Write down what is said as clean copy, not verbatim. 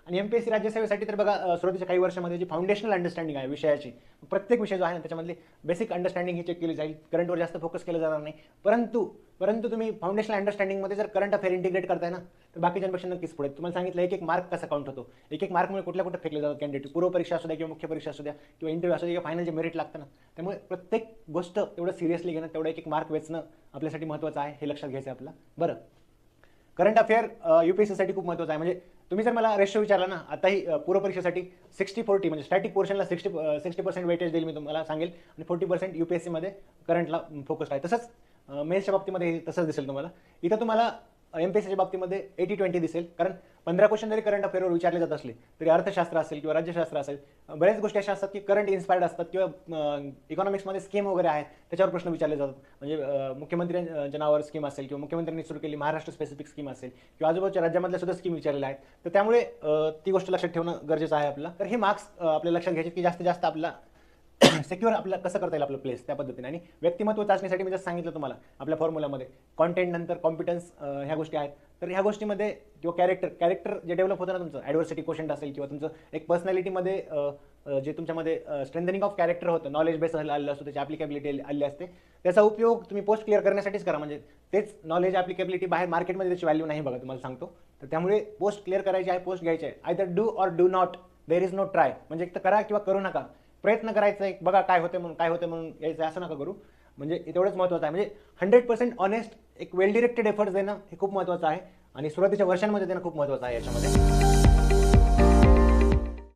आणि एमपीएससी राज्यसेवेसाठी तर बघा सुरुवातीच्या काही वर्षामध्ये जी फाउंडेशनल अंडरस्टँडिंग आहे विषयाची, प्रत्येक विषय जो आहे ना त्याच्यामधली बेसिक अंडरस्टँडिंग ही चेक केली जाईल. करंटवर जास्त फोकस केलं जाणार नाही. परंतु परंतु तुम्ही फाउंडेशनल अंडरस्टँडिंगमध्ये जर करंट अफेअर इंटिग्रेट करताय ना तर बाकीच्यांपेक्षा नक्कीच पुढे. तुम्हाला सांगितलं एक एक मार्क कसा काउंट होतो. एक एक मार्कमुळे कुठल्या कुठे फेकले जातात कॅन्डिडेट. पूर्व परीक्षा असू द्या किंवा मुख्य परीक्षा असू द्या किंवा इंटरव्ह्यू असू द्या किंवा फायनल जे मेरिट लागतं ना, त्यामुळे प्रत्येक गोष्ट एवढं सिरियसली घेणं, तेवढं एक एक मार्क वेचणं आपल्यासाठी महत्त्वाचं आहे. हे लक्षात घ्यायचं आहे आपलं. बरं, करंट अफेअर यूपीएससीसाठी खूप महत्त्वाचं आहे. म्हणजे तुम्ही जर मला रेशो विचारला ना आताही पूर्व परीक्षेसाठी 60-40 म्हणजे स्टॅटिक पोर्शनला 60% वेटेज देईल मी तुम्हाला सांगेल आणि 40% यूपीएससीमध्ये करंटला फोकस आहे. तसंच मेन्सच्या बाबतीमध्ये तसंच दिसेल तुम्हाला. इथं तुम्हाला एमपीएससीच्या बाबतीमध्ये 80-20 दिसेल. कारण 15 क्वेश्चन जरी करंट अफेअरवर विचारले जात असले तरी अर्थशास्त्र असेल किंवा राज्यशास्त्र असेल, बऱ्याच गोष्टी अशा असतात की करंट इन्स्पायर्ड असतात किंवा इकॉनॉमिक्समध्ये स्कीम वगैरे आहेत त्याच्यावर प्रश्न विचारले जातात. म्हणजे मुख्यमंत्र्यांच्या नावावर स्कीम असेल किंवा मुख्यमंत्र्यांनी सुरू केली महाराष्ट्र स्पेसिफिक स्कीम असेल किंवा आजूबाजूच्या राज्यामधल्या सुद्धा स्कीम विचारलेल्या आहेत. तर त्यामुळे ती गोष्ट लक्षात ठेवणं गरजेचं आहे आपलं. तर हे मार्क्स आपल्या लक्षात घ्यायचे की जास्तीत जास्त आपला सिक्युअर आपल्याला कसं करता येईल आपलं प्लेस त्या पद्धतीने. आणि व्यक्तिमत्व चाचणीसाठी मी जसं सांगितलं तुम्हाला आपल्या फॉर्म्युलामध्ये कॉन्टेंट नंतर कॉम्पिटन्स ह्या गोष्टी आहेत. तर ह्या गोष्टीमध्ये किंवा कॅरेक्टर जे डेव्हलप होतं ना तुमचं ॲडव्हर्सिटी क्वेश्चन असेल किंवा तुमचं एक पर्सनॅलिटीमध्ये जे तुमच्यामध्ये स्ट्रेंथनिंग ऑफ कॅरेक्टर होतं, नॉलेज बेस आलेलं असतो, त्याची ॲप्लिकेबिलिटी आली असते, त्याचा उपयोग तुम्ही पोस्ट क्लिअर करण्यासाठीच करा. म्हणजे तेच नॉलेज ॲप्लिकेबिलिटी बाहेर मार्केटमध्ये त्याची व्हॅल्यू नाही बघा, तुम्हाला सांगतो. तर त्यामुळे पोस्ट क्लिअर करायची आहे, पोस्ट घ्यायची आहे. Either do or do not, there is no try. म्हणजे एक तर करा किंवा करू नका. प्रयत्न करायचा एक बघा काय होते म्हणून यायचं असं नका करू. म्हणजे तेवढंच महत्त्वाचं आहे. म्हणजे 100% ऑनेस्ट एक वेल डिरेक्टेड एफर्ट्स देणं हे खूप महत्त्वाचं आहे आणि सुरुवातीच्या वर्षांमध्ये देणं खूप महत्त्वाचं आहे याच्यामध्ये.